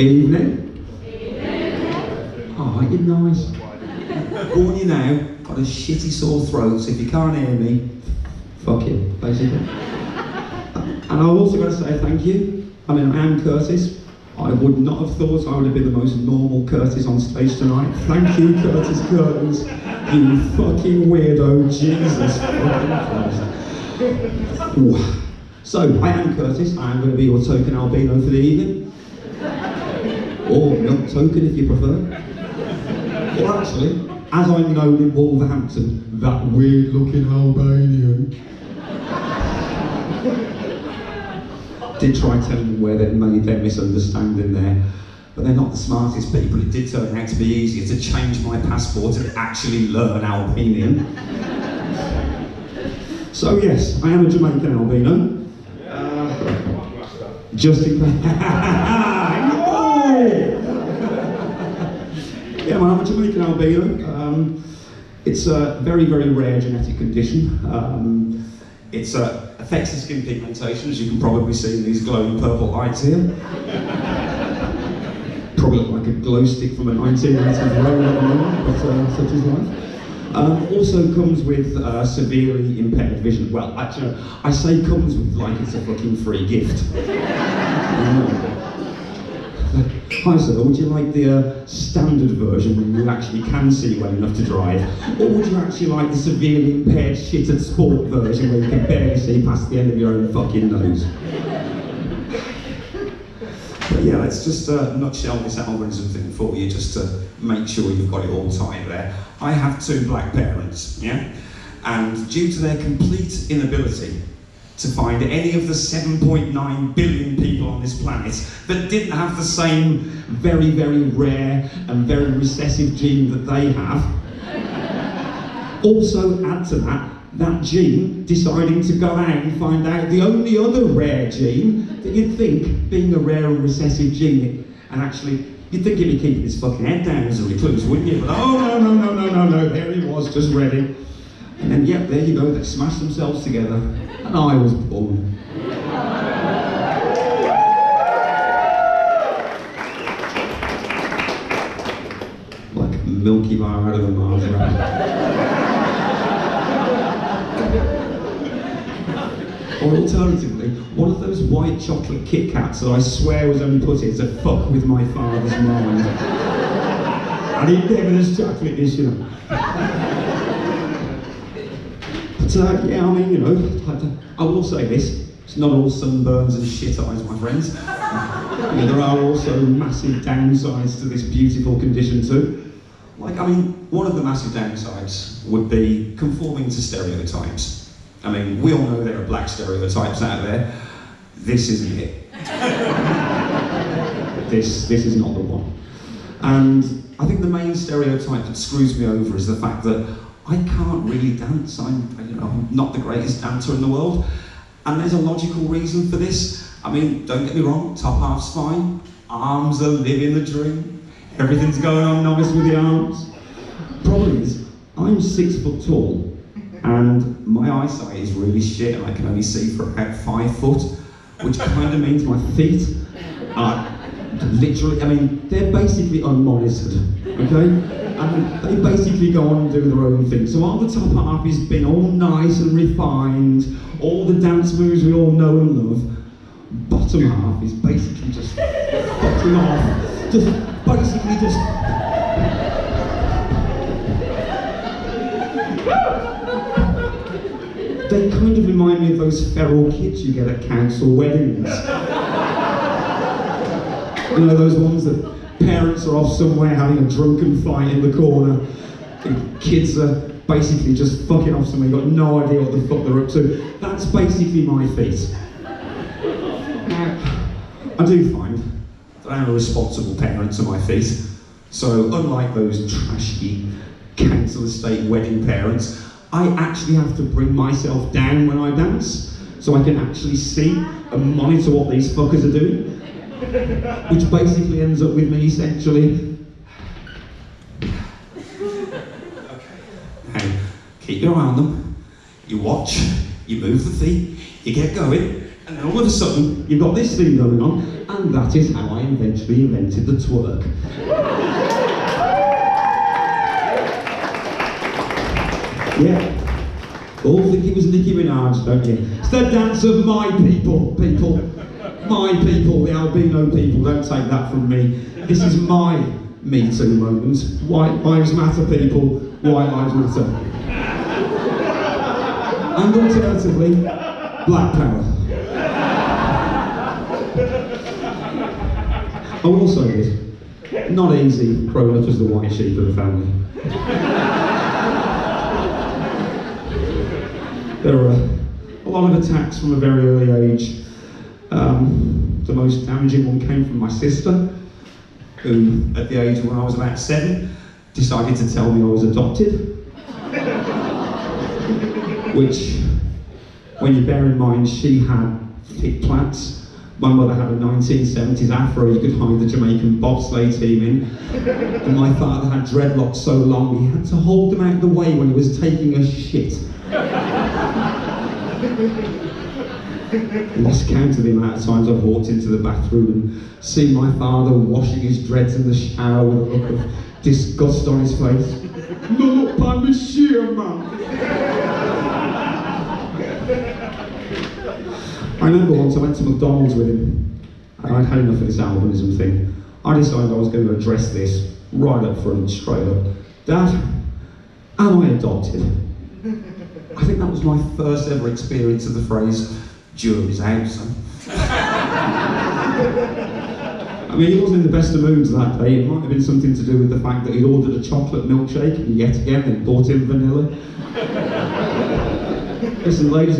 Evening. Oh, you're nice. Warn you now, got a shitty sore throat, so if you can't hear me, fuck you, basically. And I've also got to say thank you. I mean, I am Curtis. I would not have thought I would have been the most normal Curtis on stage tonight. Thank you, Curtis Curtains. You fucking weirdo, Jesus fucking Christ. Ooh. So, I am Curtis. I am going to be your token albino for the evening. Or milk token if you prefer. Or actually, as I'm known in Wolverhampton, that weird looking Albanian. Did try telling them where they'd made their misunderstanding there, but they're not the smartest people. It did turn out to be easier to change my passport and actually learn Albanian. So yes, I am a Jamaican albino. Just in case. Yeah, well, I'm a Jamaican albino. It's a very, very rare genetic condition. It affects the skin pigmentation, as you can probably see in these glowing purple lights here. Probably look like a glow stick from a 1980s roll at the moment, but such is life. Also comes with severely impaired vision. Well, actually, I say comes with like it's a fucking free gift. Hi sir, would you like the standard version when you actually can see well enough to drive? Or would you actually like the severely impaired shitted sport version where you can barely see past the end of your own fucking nose? But yeah, let's just nutshell this algorithm thing for you, just to make sure you've got it all tight there. I have two black parents, yeah? And due to their complete inability to find any of the 7.9 billion people on this planet that didn't have the same very, very rare and very recessive gene that they have. Also add to that gene deciding to go out and find out the only other rare gene that you'd think, being a rare and recessive gene, and actually, you'd think he'd be keeping his fucking head down as a recluse, wouldn't you? But oh, no, there he was, just ready. And then, yep, there you go, they smashed themselves together, and I was born. Like a Milky Bar out of a Mars rocket. Or alternatively, one of those white chocolate Kit Kats that I swear was only put in to fuck with my father's mind. And he never has chocolate dish, you know. But yeah, I mean, you know, I will say this, it's not all sunburns and shit eyes, my friends. You know, there are also massive downsides to this beautiful condition too. Like, I mean, one of the massive downsides would be conforming to stereotypes. I mean, we all know there are black stereotypes out there. This isn't it. This is not the one. And I think the main stereotype that screws me over is the fact that I can't really dance. I'm not the greatest dancer in the world. And there's a logical reason for this. I mean, don't get me wrong, top half's fine. Arms are living the dream. Everything's going on nice with the arms. Problem is, I'm 6 foot tall. And my eyesight is really shit, and I can only see for about 5 foot, which kind of means my feet are literally, I mean, they're basically unmonitored, okay? And they basically go on and do their own thing. So while the top half has been all nice and refined, all the dance moves we all know and love, bottom half is basically just fucking off. Just basically just... They kind of remind me of those feral kids you get at council weddings. You know, those ones that parents are off somewhere having a drunken fight in the corner, and kids are basically just fucking off somewhere, you've got no idea what the fuck they're up to. That's basically my feet. Now, I do find that I'm a responsible parent to my feet, so unlike those trashy council estate wedding parents, I actually have to bring myself down when I dance, so I can actually see and monitor what these fuckers are doing. Which basically ends up with me essentially. Okay. Now, keep your eye on them. You watch, you move the feet, you get going, And then all of a sudden, you've got this thing going on, and that is how I eventually invented the twerk. Yeah. All think it was Nicki Minaj, don't you? It's the dance of my people. My people, the albino people, don't take that from me. This is my Me Too moment. White Lives Matter, people. White Lives Matter. And alternatively, Black Power. I will also this. Not easy growing up as the white sheep of the family. There were a lot of attacks from a very early age. The most damaging one came from my sister, who, at the age when I was about 7, decided to tell me I was adopted. Which, when you bear in mind she had thick plaits, my mother had a 1970s afro you could hide the Jamaican bobsleigh team in, and my father had dreadlocks so long he had to hold them out of the way when he was taking a shit. Lost count of the amount of times I've walked into the bathroom and seen my father washing his dreads in the shower with a look of disgust on his face. Look upon me sheer, man. I remember once I went to McDonald's with him, and I'd had enough of this albinism thing. I decided I was going to address this right up front, straight up. Dad, am I adopted? I think that was my first ever experience of the phrase, jury's out, son. I mean, he wasn't in the best of moods that day. It might have been something to do with the fact that he'd ordered a chocolate milkshake, and yet again, they bought him vanilla. Listen, ladies